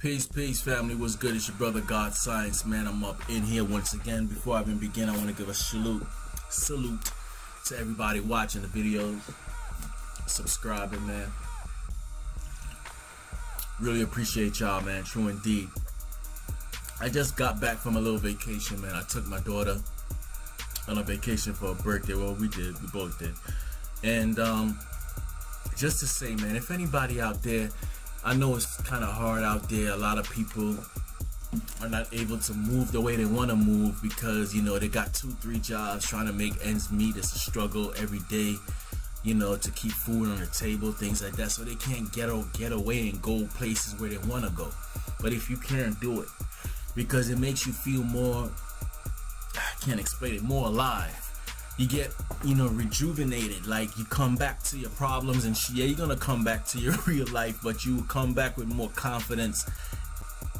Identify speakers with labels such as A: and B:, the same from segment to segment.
A: Peace, family. What's good? It's your brother God Science, man. I'm up in here once again. Before I even begin, I want to give a salute to everybody watching the videos, subscribing, man. Really appreciate y'all, man. True indeed. I just got back from a little vacation, man. I took my daughter on a vacation for a birthday. Well, we both did. And just to say, man, if anybody out there, I know it's kind of hard out there. A lot of people are not able to move the way they want to move because, you know, they got 2-3 jobs trying to make ends meet. It's a struggle every day, you know, to keep food on the table, things like that. So they can't get away and go places where they want to go. But if you can, do it, because it makes you feel more, I can't explain it, more alive. You get, you know, rejuvenated. Like, you come back to your problems and yeah, you're gonna come back to your real life, but you come back with more confidence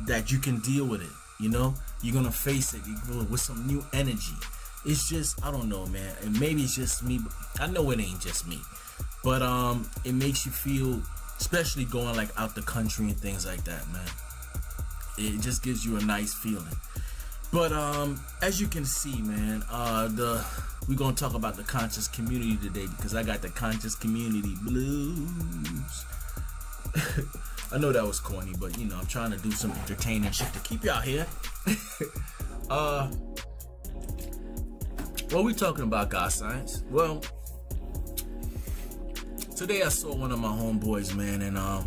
A: that you can deal with it. You know, you're gonna face it with some new energy. It's just, I don't know, man, and maybe it's just me, but I know it ain't just me, but it makes you feel, especially going like out the country and things like that, man. It just gives you a nice feeling. But as you can see, man, we're gonna talk about the conscious community today because I got the conscious community blues. I know that was corny, but you know, I'm trying to do some entertaining shit to keep y'all here. What we talking about, God Science? Well, today I saw one of my homeboys, man, and I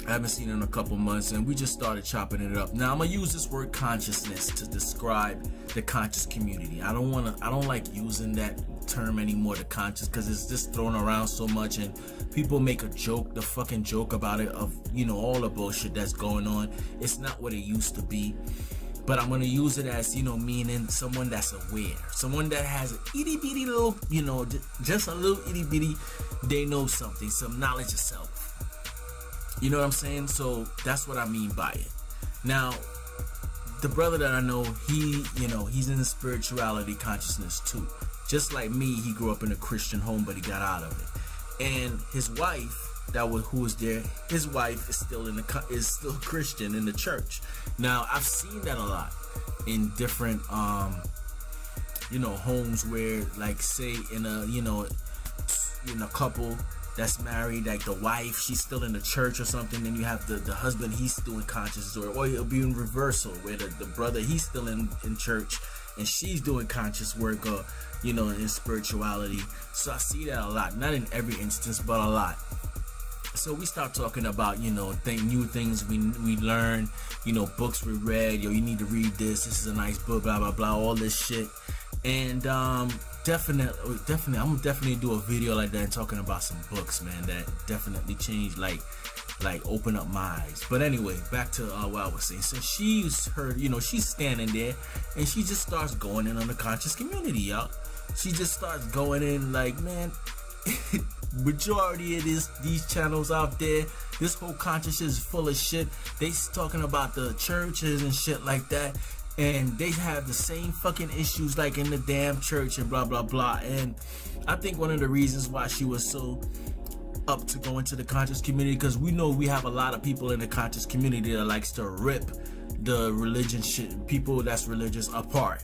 A: haven't seen it in a couple months, and we just started chopping it up. Now I'm gonna use this word consciousness to describe the conscious community. I don't like using that term anymore, the conscious, because it's just thrown around so much, and people make a joke, the fucking joke about it, of, you know, all the bullshit that's going on. It's not what it used to be. But I'm gonna use it as, you know, meaning someone that's aware, someone that has an itty bitty little, you know, just a little itty bitty, they know something, some knowledge of self. You know what I'm saying? So that's what I mean by it. Now, the brother that I know, he, you know, he's in the spirituality consciousness too. Just like me, he grew up in a Christian home, but he got out of it. And his wife, who was there, his wife is still Christian in the church. Now, I've seen that a lot in different, you know, homes where, like, say in a couple that's married, like the wife, she's still in the church or something, then you have the husband, he's doing conscious, or it'll be in reversal, where the brother, he's still in church and she's doing conscious work, or, you know, in spirituality. So I see that a lot, not in every instance, but a lot. So we start talking about, you know, new things we learn, you know, books we read, yo, you need to read this is a nice book, blah blah blah, all this shit. And definitely I'm gonna definitely do a video like that and talking about some books, man, that definitely changed, like open up my eyes. But anyway, back to what I was saying. So she's standing there and she just starts going in on the conscious community, y'all. She just starts going in like, man, majority of these channels out there, this whole consciousness is full of shit. They talking about the churches and shit like that, and they have the same fucking issues like in the damn church and blah blah blah. And I think one of the reasons why she was so up to go into the conscious community, because we know we have a lot of people in the conscious community that likes to rip the religion shit, people that's religious, apart.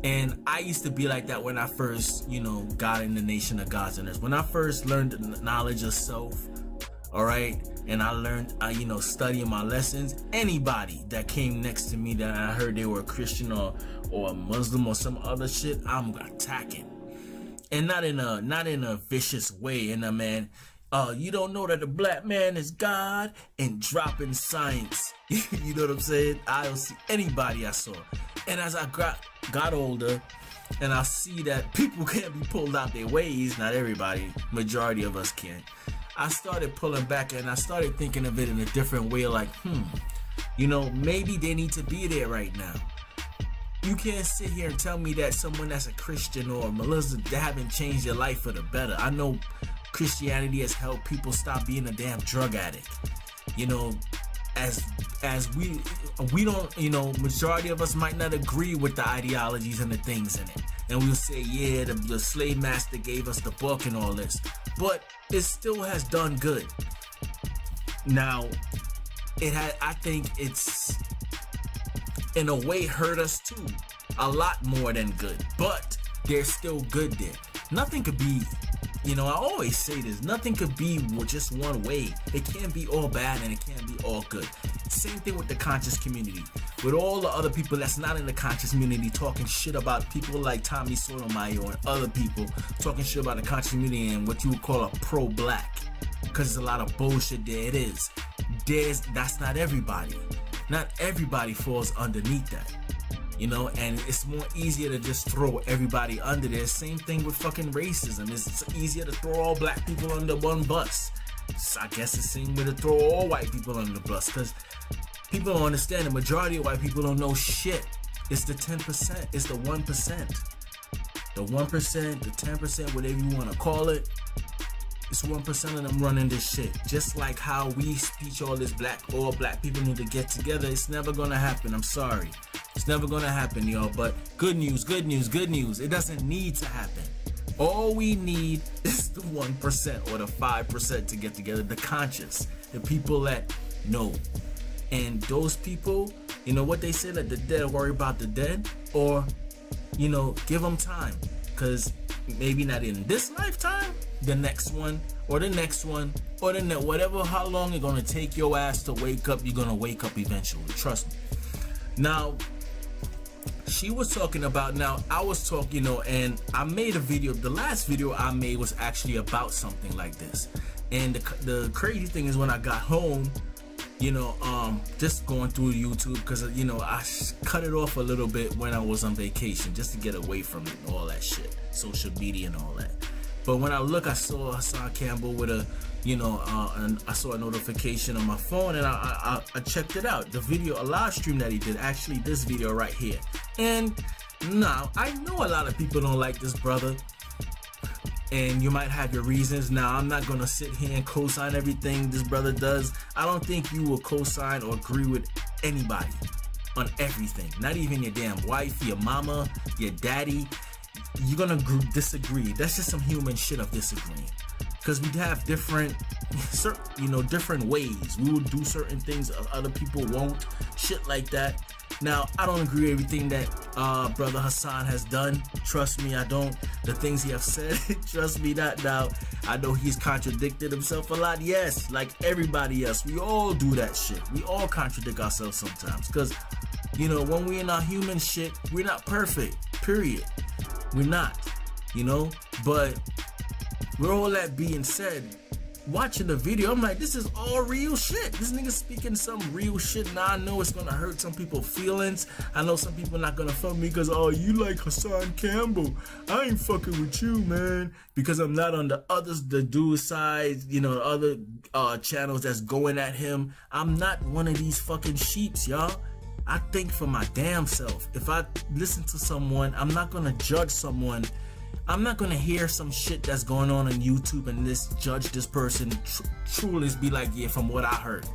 A: And I used to be like that when I first, you know, got in the Nation of Gods and Earths. When I first learned the knowledge of self, all right, and I learned, you know, studying my lessons, anybody that came next to me that I heard they were a Christian or a Muslim or some other shit, I'm attacking. And not in a vicious way. And man, you don't know that the black man is God, and dropping science. You know what I'm saying? I don't see anybody I saw. And as I got older, and I see that people can't be pulled out their ways, not everybody, majority of us can, I started pulling back, and I started thinking of it in a different way, like, you know, maybe they need to be there right now. You can't sit here and tell me that someone that's a Christian or a Muslim, they haven't changed their life for the better. I know Christianity has helped people stop being a damn drug addict. You know, as we don't, you know, majority of us might not agree with the ideologies and the things in it, and we'll say, yeah, the slave master gave us the book and all this, but it still has done good. Now, I think it's in a way hurt us too, a lot more than good, but there's still good there. Nothing could be, I always say this, nothing could be just one way. It can't be all bad and it can't be all good. Same thing with the conscious community. With all the other people that's not in the conscious community talking shit about people like Tommy Sotomayor and other people talking shit about the conscious community and what you would call a pro-black. Because there's a lot of bullshit there. It is. That's not everybody. Not everybody falls underneath that. And it's more easier to just throw everybody under there. Same thing with fucking racism. It's easier to throw all black people under one bus. So I guess it's the same way to throw all white people under the bus, because people don't understand. The majority of white people don't know shit. It's the 10%. It's the 1%. The 1%, the 10%, whatever you want to call it. It's 1% of them running this shit. Just like how we speech all this all black people need to get together. It's never gonna happen. I'm sorry. It's never gonna happen, y'all. But good news, good news, good news. It doesn't need to happen. All we need is the 1% or the 5% to get together. The conscious, the people that know. And those people, what they say, that the dead worry about the dead, or, give them time. Because maybe not in this lifetime, the next one, or the next one, or the next, whatever, how long it's gonna take your ass to wake up, you're gonna wake up eventually. Trust me. Now, she was talking about, I was talking, and I made a video. The last video I made was actually about something like this. And the crazy thing is, when I got home, just going through YouTube, because, I cut it off a little bit when I was on vacation, just to get away from it and all that shit, social media and all that. But when I look, I saw Hassan Campbell with a, and I saw a notification on my phone, and I checked it out. The video, a live stream that he did, actually this video right here. And now, I know a lot of people don't like this brother, and you might have your reasons. Now, I'm not gonna sit here and co-sign everything this brother does. I don't think you will co-sign or agree with anybody on everything. Not even your damn wife, your mama, your daddy. You're gonna disagree. That's just some human shit of disagreeing. Because we have different ways. We will do certain things other people won't. Shit like that. Now, I don't agree with everything that Brother Hassan has done. Trust me, I don't. The things he has said, trust me that. Now, I know he's contradicted himself a lot. Yes, like everybody else. We all do that shit. We all contradict ourselves sometimes. Because, when we in our human shit, we're not perfect. Period. We're not. But with all that being said, watching the video, I'm like, this is all real shit. This nigga speaking some real shit. Now I know it's gonna hurt some people's feelings. I know some people not gonna fuck me because, oh, you like Hassan Campbell. I ain't fucking with you, man. Because I'm not on the dude side, other channels that's going at him. I'm not one of these fucking sheeps, y'all. I think for my damn self. If I listen to someone, I'm not gonna judge someone. I'm not gonna hear some shit that's going on YouTube and judge this person truly be like, yeah, from what I heard.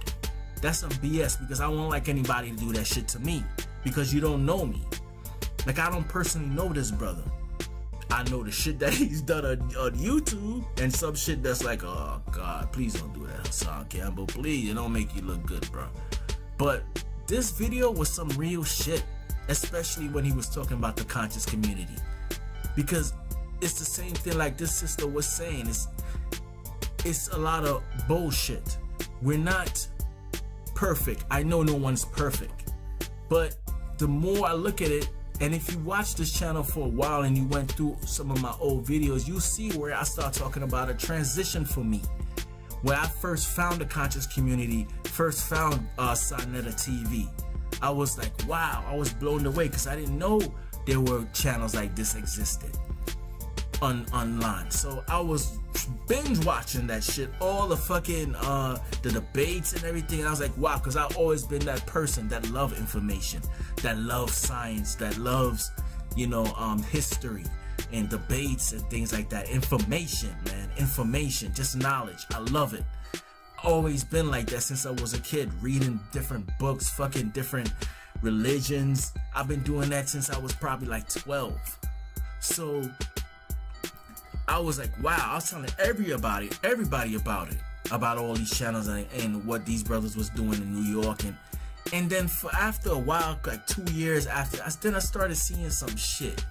A: That's some BS, because I won't like anybody to do that shit to me, because you don't know me. Like, I don't personally know this brother. I know the shit that he's done on YouTube, and some shit that's like, oh God, please don't do that, Hassan Campbell. Please, it don't make you look good, bro. But this video was some real shit, especially when he was talking about the conscious community. Because it's the same thing like this sister was saying. It's a lot of bullshit. We're not perfect. I know no one's perfect. But the more I look at it, and if you watch this channel for a while and you went through some of my old videos, you see where I start talking about a transition for me. Where I first found the conscious community, first found Sonetta TV. I was like, wow, I was blown away, because I didn't know there were channels like this existed online. So I was binge watching that shit, all the fucking the debates and everything. And I was like, wow, because I've always been that person that love information, that loves science, that loves history and debates and things like that. Information, man, information, just knowledge. I love it. Always been like that since I was a kid, reading different books, fucking different religions. I've been doing that since I was probably like 12. So I was like, wow, I was telling everybody about it. about all these channels and what these brothers was doing in New York, and then after a while, like 2 years after, I started seeing some shit.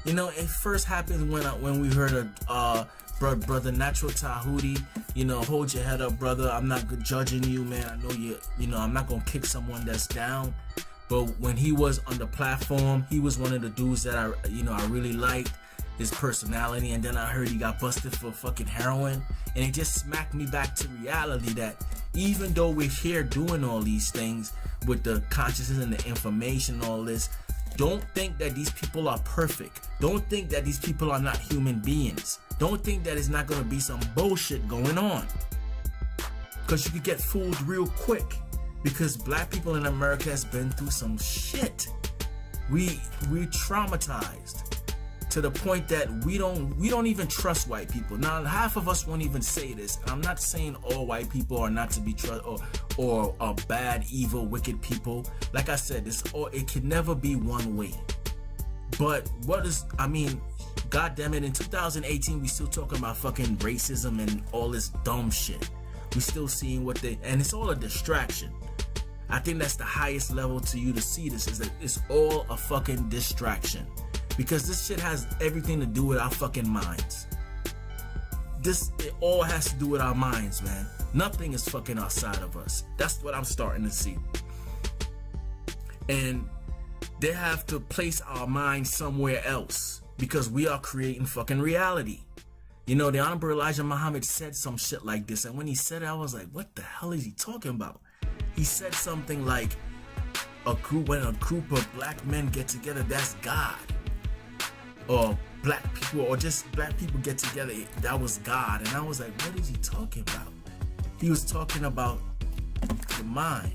A: You know, it first happened when we heard of brother Natural Tahuti. You know, hold your head up, brother. I'm not judging you, man. I know you know, I'm not gonna kick someone that's down. But when he was on the platform, he was one of the dudes that I really liked his personality. And then I heard he got busted for fucking heroin, and it just smacked me back to reality that even though we're here doing all these things with the consciousness and the information and all this, don't think that these people are perfect. Don't think that these people are not human beings. Don't think that it's not gonna be some bullshit going on, because you could get fooled real quick. Because black people in America has been through some shit. We traumatized to the point that we don't even trust white people. Now, half of us won't even say this. And I'm not saying all white people are not to be trusted or are bad, evil, wicked people. Like I said, it can never be one way. But God damn it, in 2018 we still talking about fucking racism and all this dumb shit. We still seeing and it's all a distraction. I think that's the highest level to you to see this, is that it's all a fucking distraction. Because this shit has everything to do with our fucking minds. It all has to do with our minds, man. Nothing is fucking outside of us. That's what I'm starting to see. And they have to place our minds somewhere else, because we are creating fucking reality. You know, the Honorable Elijah Muhammad said some shit like this, and when he said it, I was like, what the hell is he talking about? He said something like, when a group of black men get together, that's God. Or black people, or just black people get together, that was God. And I was like, what is he talking about? He was talking about the mind.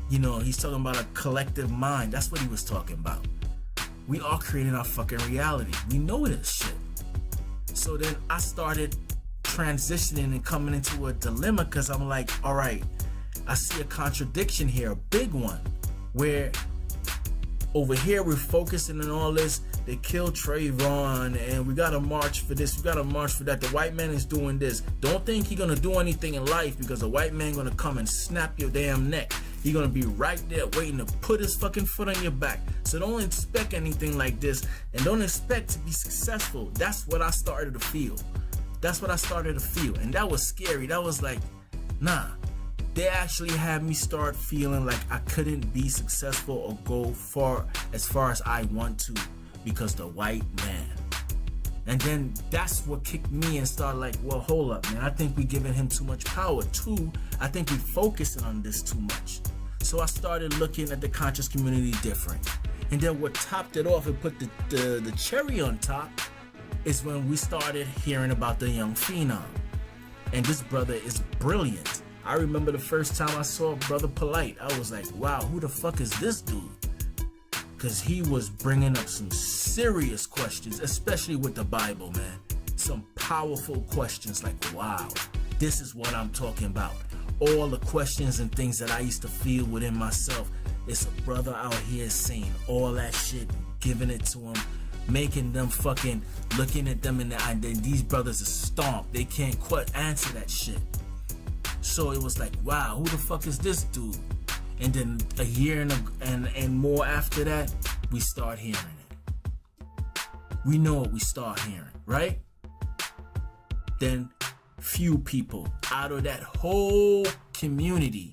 A: You know, he's talking about a collective mind. That's what he was talking about. We are creating our fucking reality. We know this shit. So then I started transitioning and coming into a dilemma, because I'm like, all right, I see a contradiction here, a big one, where over here we're focusing on all this. They killed Trayvon, and we gotta march for this, we gotta march for that. The white man is doing this. Don't think he's gonna do anything in life, because the white man gonna come and snap your damn neck. He's gonna be right there waiting to put his fucking foot on your back. So don't expect anything like this, and don't expect to be successful. That's what I started to feel. And that was scary. That was like, nah. They actually had me start feeling like I couldn't be successful or go as far as I want to, because the white man. And then that's what kicked me and started like, well, hold up, man. I think we're giving him too much power. Two, I think we're focusing on this too much. So I started looking at the conscious community different. And then what topped it off and put the cherry on top is when we started hearing about the young phenom. And this brother is brilliant. I remember the first time I saw Brother Polite, I was like, wow, who the fuck is this dude? Because he was bringing up some serious questions, especially with the Bible, man. Some powerful questions like, wow, this is what I'm talking about. All the questions and things that I used to feel within myself. It's a brother out here saying all that shit, giving it to him, making them fucking, looking at them in the eye. And then these brothers are stomped. They can't quite answer that shit. So it was like, wow, who the fuck is this dude? And then a year and more after that, we start hearing it. We know what we start hearing, right? Then few people out of that whole community,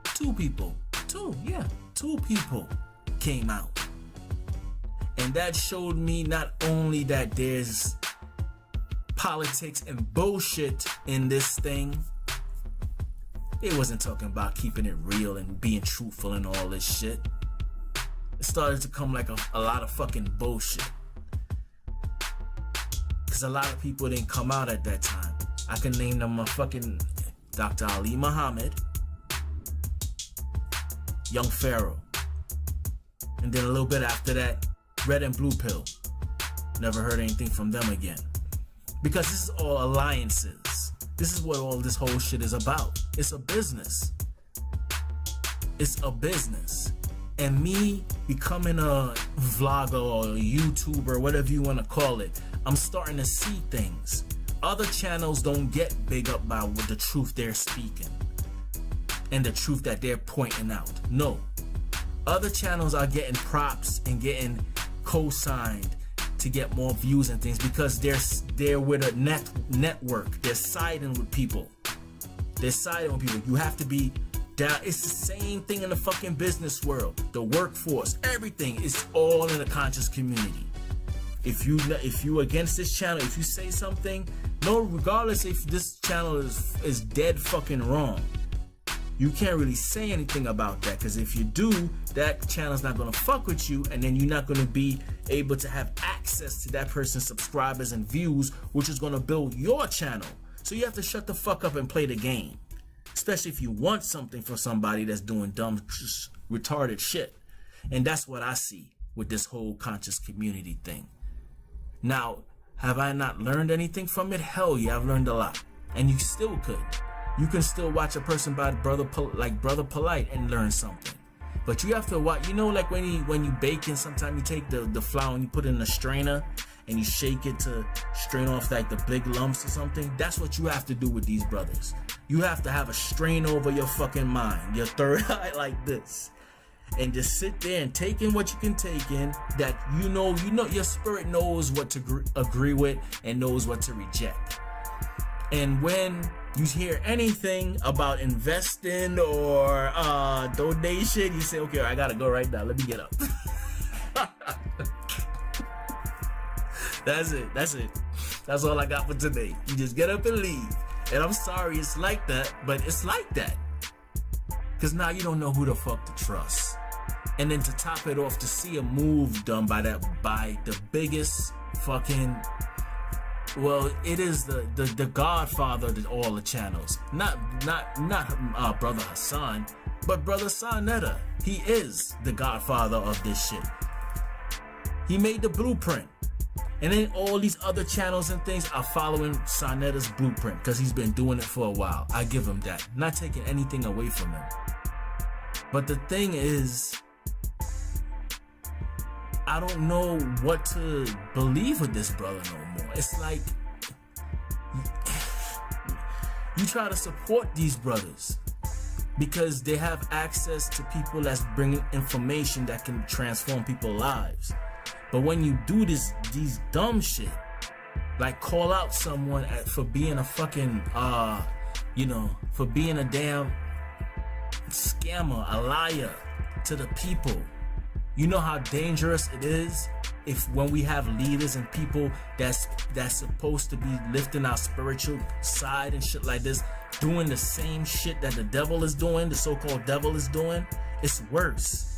A: two people came out. And that showed me not only that there's politics and bullshit in this thing. They wasn't talking about keeping it real and being truthful and all this shit. It started to come like a lot of fucking bullshit. Because a lot of people didn't come out at that time. I can name them fucking Dr. Ali Muhammad, Young Pharaoh, and then a little bit after that, Red and Blue Pill. Never heard anything from them again. Because this is all alliances. This is what all this whole shit is about. It's a business. It's a business. And me becoming a vlogger or a YouTuber, whatever you want to call it, I'm starting to see things. Other channels don't get big up by what the truth they're speaking and the truth that they're pointing out. No. Other channels are getting props and getting co-signed to get more views and things because they're with a network. They're siding with people. They're siding with people. You have to be down. It's the same thing in the fucking business world. The workforce, everything is all in the conscious community. If you against this channel, if you say something, no, regardless if this channel is dead fucking wrong, you can't really say anything about that, because if you do, that channel's not gonna fuck with you, and then you're not gonna be able to have access to that person's subscribers and views, which is gonna build your channel. So you have to shut the fuck up and play the game, especially if you want something for somebody that's doing dumb, retarded shit. And that's what I see with this whole conscious community thing. Now, have I not learned anything from it? Hell yeah, I've learned a lot, and you still could. You can still watch a person by Brother Polite and learn something. But you have to watch, you know, like when you baking, sometimes you take the flour and you put it in a strainer and you shake it to strain off like the big lumps or something. That's what you have to do with these brothers. You have to have a strain over your fucking mind, your third eye like this. And just sit there and take in what you can take in, that you know your spirit knows what to agree with and knows what to reject. And when you hear anything about investing or donation, you say, okay, I gotta go right now. Let me get up. That's it. That's all I got for today. You just get up and leave. And I'm sorry it's like that, but it's like that. Because now you don't know who the fuck to trust. And then to top it off, to see a move done by the biggest fucking, well, it is the godfather of all the channels. Not Brother Hassan, but Brother Sarnetta. He is the godfather of this shit. He made the blueprint. And then all these other channels and things are following Sarnetta's blueprint because he's been doing it for a while. I give him that. Not taking anything away from him. But the thing is, I don't know what to believe with this brother no more. It's like you try to support these brothers because they have access to people that's bringing information that can transform people's lives. But when you do these dumb shit, like call out someone for being a fucking, for being a damn scammer, a liar to the people. You know how dangerous it is when we have leaders and people that's supposed to be lifting our spiritual side and shit like this, doing the same shit that the devil is doing, the so-called devil is doing. It's worse.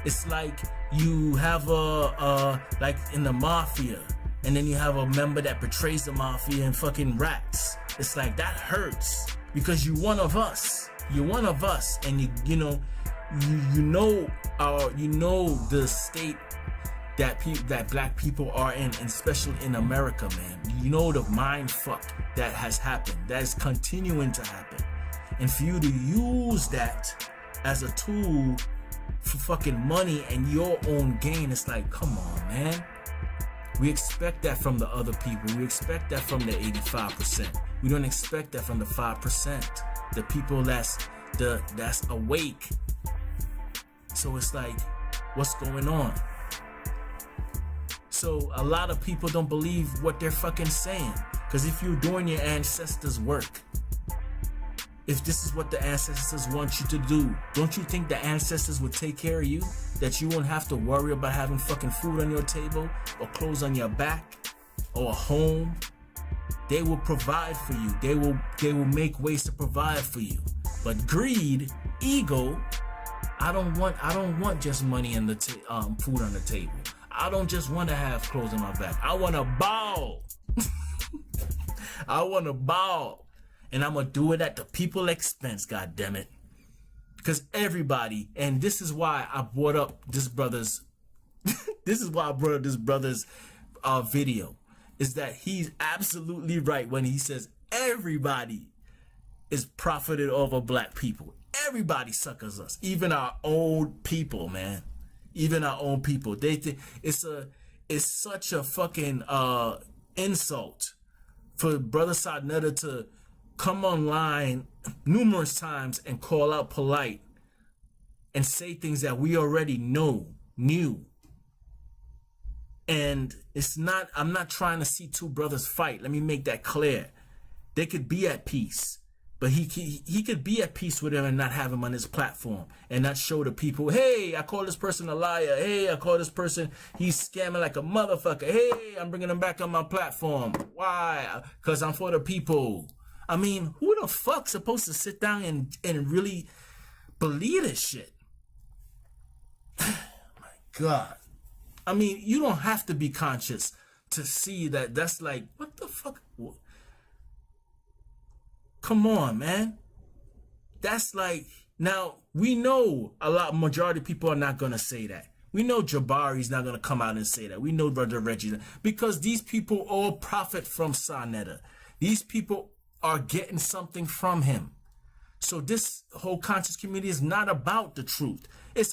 A: It's like you have like in the mafia, and then you have a member that betrays the mafia and fucking rats. It's like that hurts because you're one of us. You're one of us, and you know the state that black people are in, and especially in America, man. You know the mind fuck that has happened, that is continuing to happen, and for you to use that as a tool for fucking money and your own gain, it's like, come on, man. We expect that from the other people. We expect that from the 85%. We don't expect that from the 5%, the people that's awake. So it's like, what's going on? So a lot of people don't believe what they're fucking saying, because if you're doing your ancestors' work, if this is what the ancestors want you to do, don't you think the ancestors would take care of you? That you won't have to worry about having fucking food on your table or clothes on your back or a home? They will provide for you. They will make ways to provide for you. But greed, ego, I don't want just money and the food on the table. I don't just want to have clothes on my back. I want to ball. I want to ball. And I'm going to do it at the people's expense, goddammit. Because everybody, and this is why I brought up this brother's, video, is that he's absolutely right when he says everybody is profited over black people. Everybody suckers us, even our own people, man. Even our own people. They think it's such a fucking insult for Brother Sadnetta to come online numerous times and call out Polite and say things that we already knew. And it's not, I'm not trying to see two brothers fight. Let me make that clear. They could be at peace, but he could be at peace with him and not have him on his platform and not show the people, hey, I call this person a liar. Hey, I call this person, he's scamming like a motherfucker. Hey, I'm bringing him back on my platform. Why? Because I'm for the people. I mean, who the fuck's supposed to sit down and really believe this shit? My God. I mean, you don't have to be conscious to see that that's like, what the fuck? Come on, man. That's like, now we know majority of people are not going to say that. We know Jabari's not going to come out and say that. We know Brother Reggie, because these people all profit from Sarnetta. These people are getting something from him. So this whole conscious community is not about the truth. It's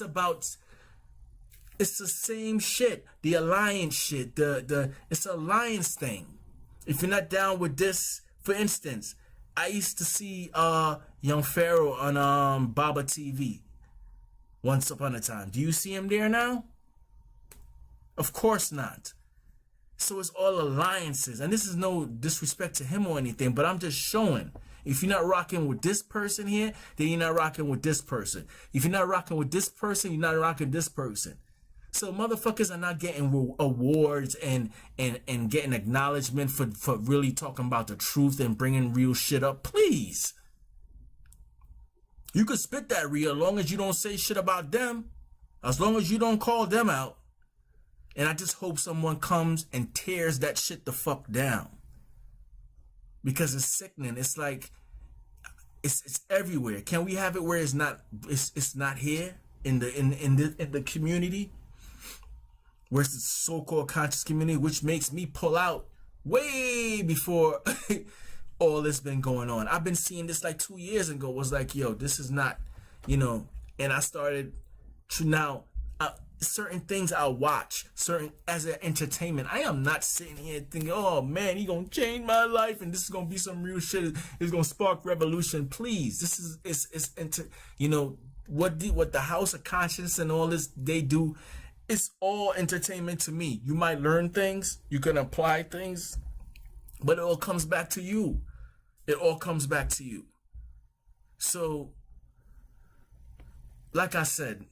A: the same shit. The alliance shit. It's an alliance thing. If you're not down with this, for instance, I used to see Young Pharaoh on Baba TV once upon a time. Do you see him there now? Of course not. So it's all alliances. And this is no disrespect to him or anything, but I'm just showing. If you're not rocking with this person here, then you're not rocking with this person. If you're not rocking with this person, you're not rocking this person. So motherfuckers are not getting awards and getting acknowledgement for really talking about the truth and bringing real shit up. Please. You could spit that real as long as you don't say shit about them. As long as you don't call them out. And I just hope someone comes and tears that shit the fuck down. Because it's sickening. It's like, it's everywhere. Can we have it where it's not here in the community? Where's the so-called conscious community, which makes me pull out way before all this been going on. I've been seeing this like 2 years ago. Was like, yo, this is not, and I started to now, certain things I'll watch, certain as an entertainment. I am not sitting here thinking, oh man, he gonna change my life and this is gonna be some real shit. It's gonna spark revolution. Please, this is what the House of Conscience and all this they do. It's all entertainment to me. You might learn things, you can apply things, but it all comes back to you. It all comes back to you. So, like I said,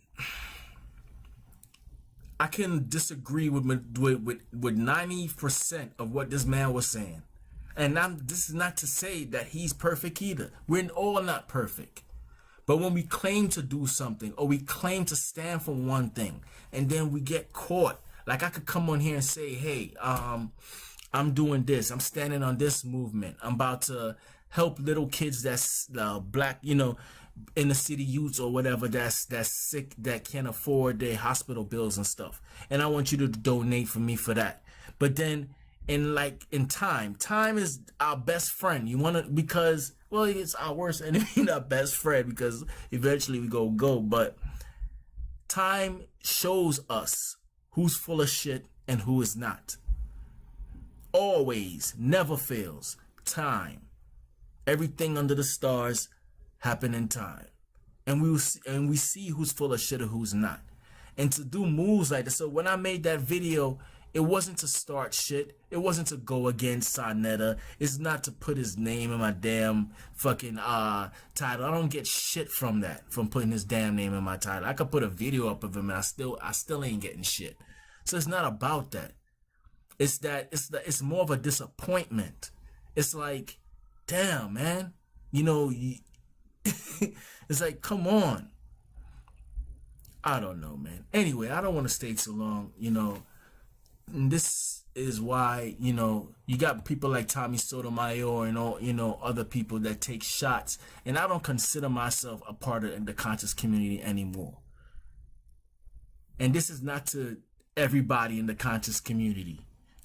A: I can disagree with 90% of what this man was saying. And this is not to say that he's perfect either. We're all not perfect. But when we claim to do something or we claim to stand for one thing and then we get caught, like I could come on here and say, hey, I'm doing this. I'm standing on this movement. I'm about to help little kids that's black, inner city youths or whatever that's sick, that can't afford their hospital bills and stuff. And I want you to donate for me for that. But then in time is our best friend. Because it's our worst enemy, not best friend, because eventually we go. But time shows us who's full of shit and who is not. Always, never fails. Time. Everything under the stars happen in time. And we see who's full of shit and who's not. And to do moves like this. So when I made that video, it wasn't to start shit. It wasn't to go against Sarnetta. It's not to put his name in my damn fucking title. I don't get shit from that, from putting his damn name in my title. I could put a video up of him and I still ain't getting shit. So it's not about that. It's more of a disappointment. It's like, damn, man. It's like, come on. I don't know, man. Anyway, I don't want to stay too long, And this is why, you got people like Tommy Sotomayor and all, other people that take shots. And I don't consider myself a part of the conscious community anymore. And this is not to everybody in the conscious community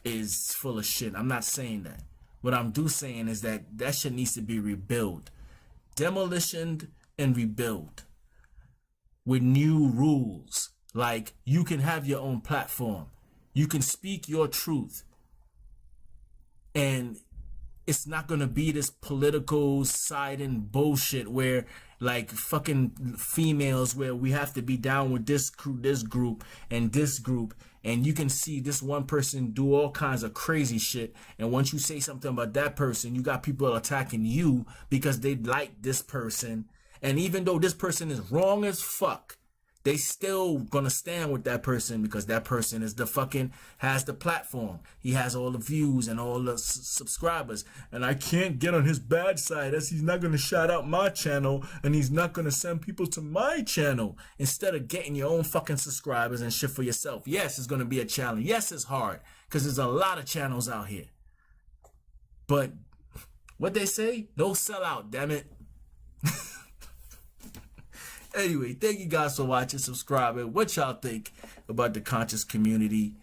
A: is full of shit. I'm not saying that. What I'm saying is that shit needs to be rebuilt. Demolitioned and rebuilt. With new rules. Like, you can have your own platform. You can speak your truth. And it's not gonna be this political side and bullshit where like fucking females where we have to be down with this group and this group, and you can see this one person do all kinds of crazy shit, and once you say something about that person, you got people attacking you because they like this person, and even though this person is wrong as fuck, they still gonna stand with that person because that person is the fucking, has the platform. He has all the views and all the subscribers. And I can't get on his bad side as he's not gonna shout out my channel and he's not gonna send people to my channel. Instead of getting your own fucking subscribers and shit for yourself. Yes, it's gonna be a challenge. Yes, it's hard because there's a lot of channels out here. But what they say, no sell out, damn it. Anyway, thank you guys for watching, subscribing. What y'all think about the conscious community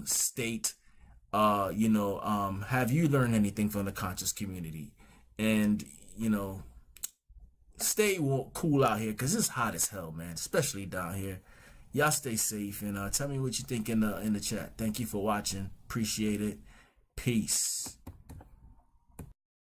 A: state? Have you learned anything from the conscious community? And, stay cool out here because it's hot as hell, man, especially down here. Y'all stay safe and tell me what you think in the chat. Thank you for watching. Appreciate it. Peace.